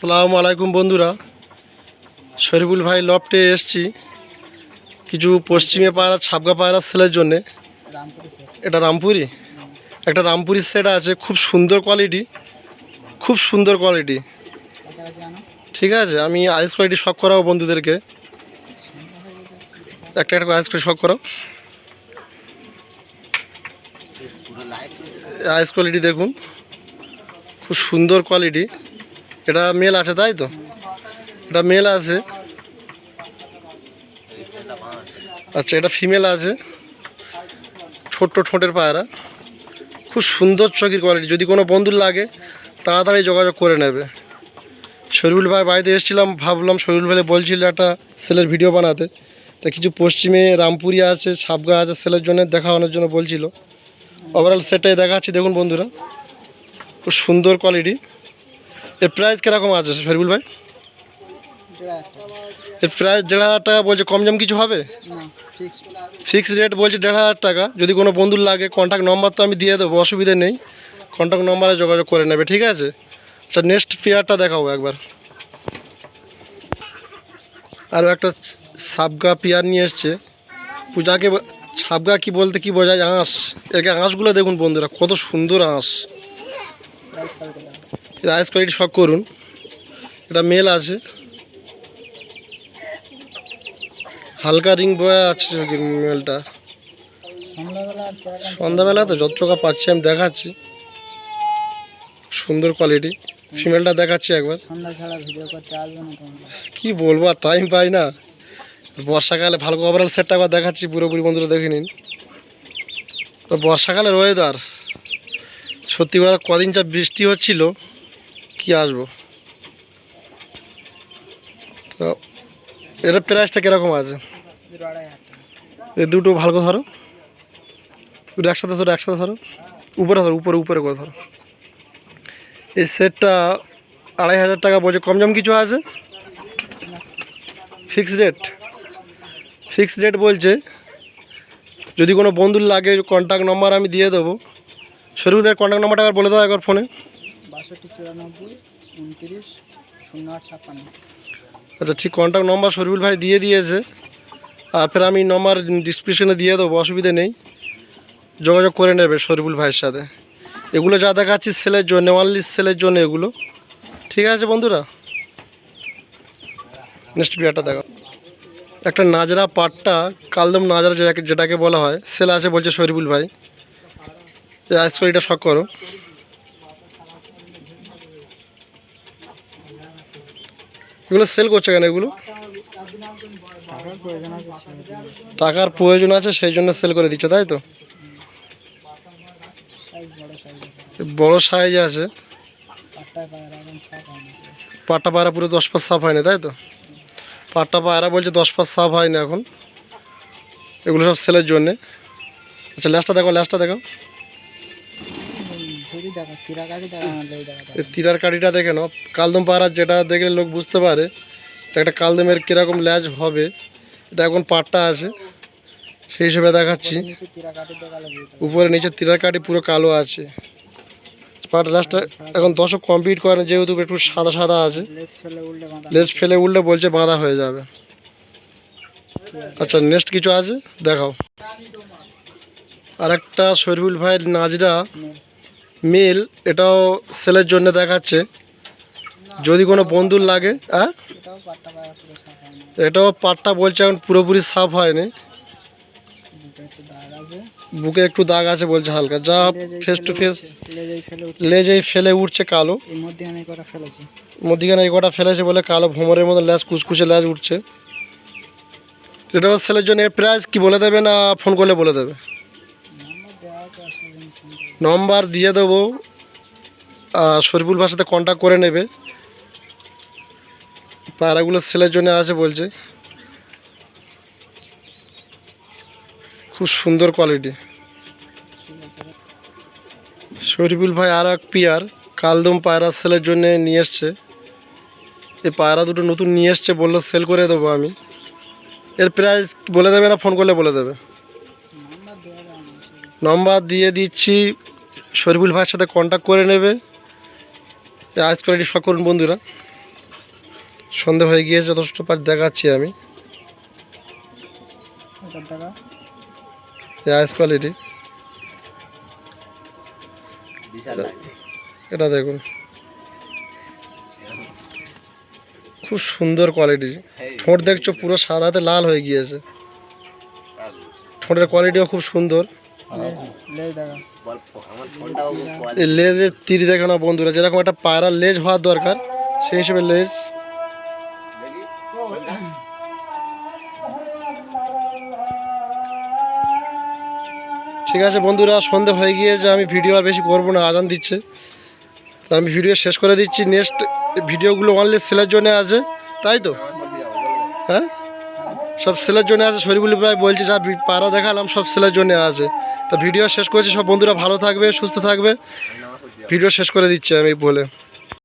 আসসালামু আলাইকুম বন্ধুরা, শরীফুল ভাই লফটে এসছি কিছু পশ্চিমে পায়রা ছাবগা পায়রা সেলের জন্যে। এটা রামপুরি, একটা রামপুরি সেট আছে, খুব সুন্দর কোয়ালিটি, খুব সুন্দর কোয়ালিটি। ঠিক আছে, আমি আইস কোয়ালিটি শখ করাবো বন্ধুদেরকে। একটা একটা আইস কোয়ালিটি শখ করাও। আইস কোয়ালিটি দেখুন, খুব সুন্দর কোয়ালিটি। এটা মেল আছে তাই তো? এটা মেল আছে, আচ্ছা এটা ফিমেল আছে। ছোট্ট ঠোঁটের পায়রা, খুব সুন্দর চকির কোয়ালিটি। যদি কোনো বন্ধুর লাগে তাড়াতাড়ি যোগাযোগ করে নেবে। শরীফুল ভাই বাড়িতে এসেছিলাম, ভাবলাম শরীফুল ভাই বলছিল একটা সেলের ভিডিও বানাতে, তা কিছু পশ্চিমে রামপুরি আছে, ছাবগা আছে সেলের জন্য দেখানোর জন্য বলছিল। ওভারঅল সেটাই দেখাচ্ছি, দেখুন বন্ধুরা, খুব সুন্দর কোয়ালিটি। এর প্রাইস কীরকম আছে শরীফুল ভাই? এর প্রাইস 1,500 টাকা বলছে, কম জম কিছু হবে? ফিক্সড রেট বলছে 1,500 টাকা। যদি কোনো বন্ধুর লাগে কন্ট্যাক্ট নম্বর তো আমি দিয়ে দেবো, অসুবিধা নেই, কন্ট্যাক্ট নম্বরে যোগাযোগ করে নেবে। ঠিক আছে, আচ্ছা নেক্সট পেয়ারটা দেখাবো একবার। আরও একটা ছাবগা পেয়ার নিয়ে এসছে। পূজাকে ছাবগা কি বলতে কি বোঝায়? আঁশ। একে আঁশগুলো দেখুন বন্ধুরা, কত সুন্দর আঁশ। রাইস কোয়ালিটি শখ করুন। এটা মেল আছে, হালকা রিং বয়া আছে মেলটা। সন্ধ্যাবেলা তো যত টাকা পাচ্ছি আমি দেখাচ্ছি, সুন্দর কোয়ালিটি। ফিমেলটা দেখাচ্ছি একবার। কি বলবো, আর টাইম পাই না। বর্ষাকালে ভালো ওভারঅল সেটটা একবার দেখাচ্ছি, পুরোপুরি বন্ধুরা দেখে নিন। বর্ষাকালের ওয়েদার সত্যি কথা, কদিন যা বৃষ্টি হচ্ছিল কি আসবো। তো এটার প্রাইসটা কীরকম আছে? এই দুটো ভালো করে ধরো, দুটো একসাথে ধরো, একসাথে ধরো, উপরে ধরো, উপরে উপরে করে ধরো। এই সেটটা 2,500 টাকা বলছে, কম জম কিছু আছে? ফিক্সড রেট, ফিক্সড রেট বলছে। যদি কোনো বন্ধুর লাগে কন্ট্যাক্ট নম্বর আমি দিয়ে দেবো। শরীফুলের কন্ট্যাক্ট নম্বরটা একবার বলে দাও একবার ফোনে। 6294290856। আচ্ছা ঠিক, কন্ট্যাক্ট নম্বর শরীফুল ভাই দিয়ে দিয়েছে। আর ফের আমি নম্বর ডিসক্রিপশনে দিয়ে দেবো, অসুবিধা নেই, যোগাযোগ করে নেবে শরীফুল ভাইয়ের সাথে। এগুলো যা দেখাচ্ছি সেলের জন্য, অনলি সেলের জন্য এগুলো। ঠিক আছে বন্ধুরা, নেক্সট ভিডিওটা দেখো। একটা নাজরা পাট্টা, কালদম নাজরা যেটাকে বলা হয়, সেল আছে বলছে শরীফুল ভাই। এই আইস কোয়ালিটিটা শখ করো। এগুলো সেল করছে কেন? এগুলো টাকার প্রয়োজন আছে, সেই জন্য সেল করে দিচ্ছে তাই তো? বড় সাইজ আছে, পাট্টা পায়রা পুরো 10 পাঁচ সাফ হয়নি তাই তো? পাট্টা পায়রা বলছে 10 পাঁচ সাফ হয়নি এখন। এগুলো সব সেলের জন্যে। আচ্ছা ল্যাসটা দেখো, ল্যাসটা দেখো, তিরার কাঠিটা দেখে নাও। কালদম পায়রা যেটা দেখলে লোক বুঝতে পারে যে একটা কালদমের কীরকম ল্যাজ হবে। এটা এখন পাট্টা আছে, সেই হিসেবে দেখাচ্ছি। উপরে নিচে তিরার কাঠি পুরো কালো আছে। পাট ল্যাসটা এখন 10 কমপ্লিট করে, যেহেতু একটু সাদা সাদা আছে। লেজ ফেলে উঠলে বলছে বাঁধা হয়ে যাবে। আচ্ছা নেক্সট কিছু আছে দেখাও। আর একটা শরীফুল ভাইয়ের নাজরা মেল, এটাও সেলের জন্য দেখাচ্ছে। যদি কোনো বন্ধুর লাগে। হ্যাঁ, এটাও পাটটা বলছে এখন পুরোপুরি সাফ হয়নি, বুকে একটু দাগ আছে বলছে হালকা, যা ফেস টু ফেস লেজেই ফেলে উঠছে কালো। মধ্যিখানে এই কটা ফেলেছে বলে কালো ভোমরের মতো ল্যাজ, কুচকুচে ল্যাজ উঠছে। এটাও সেলের জন্য। এর প্রাইস কি বলে দেবে না ফোন করলে বলে দেবে? নম্বর দিয়ে দেবো, শরীফুল ভাইয়ের সাথে কন্ট্যাক্ট করে নেবে। পায়রাগুলো সেলের জন্য আছে বলছে, খুব সুন্দর কোয়ালিটি। শরীফুল ভাই আর এক পেয়ার কালদম পায়রা সেলের জন্য নিয়ে এসছে। এই পায়রা দুটো নতুন নিয়ে এসছে, বললো সেল করে দেবো আমি। এর প্রাইস বলে দেবে না ফোন করলে বলে দেবে? নম্বর দিয়ে দিচ্ছি, শরীফুল ভাইয়ের সাথে কন্ট্যাক্ট করে নেবে। আইস কোয়ালিটি শখ করুন বন্ধুরা। সন্ধে হয়ে গিয়েছে, যথেষ্ট পাঁচ দেখাচ্ছি আমি। এটার দেখা আইস কোয়ালিটি এটা দেখুন, খুব সুন্দর কোয়ালিটি। ঠোঁট দেখছো পুরো সাদাতে লাল হয়ে গিয়েছে, ঠোঁটের কোয়ালিটিও খুব সুন্দর। লেজ দেখা এই লেজের তীর দেখে না বন্ধুরা, যেরকম একটা পায়রার লেজ হওয়ার দরকার সেই হিসেবে লেজ। ঠিক আছে বন্ধুরা, সন্ধে হয়ে গিয়েছে, আমি ভিডিও আর বেশি করবো না, আজান দিচ্ছে। তো আমি ভিডিও শেষ করে দিচ্ছি। নেক্সট ভিডিওগুলো অনলি সেলের জন্য আছে, তাই তো? হ্যাঁ, সব সেলের জন্য আছে। শরীফুল ভাই বলছে যা পায়রা দেখালাম সব সেলের জন্য আছে। তো ভিডিও শেষ করেছি, সব বন্ধুরা ভালো থাকবে, সুস্থ থাকবে। ভিডিও শেষ করে দিচ্ছি আমি বলে।